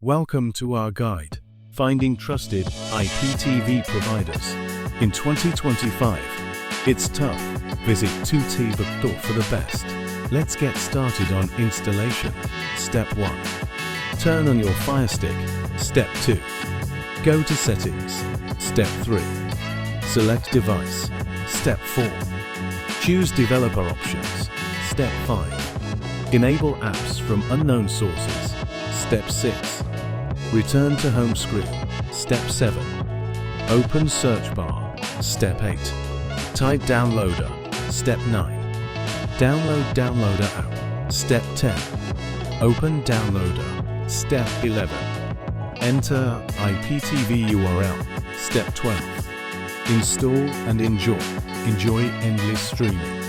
Welcome to our guide, Finding Trusted IPTV Providers. In 2025, it's tough. Visit 2TV for the best. Let's get started on installation. Step 1. Turn on your Firestick. Step 2. Go to Settings. Step 3. Select Device. Step 4. Choose Developer Options. Step 5. Enable apps from unknown sources. Step 6. Return to home screen. Step 7. Open search bar. Step 8. Type Downloader. Step 9. Download Downloader app. Step 10. Open Downloader. Step 11. Enter IPTV URL. Step 12. Install and enjoy. Enjoy endless streaming.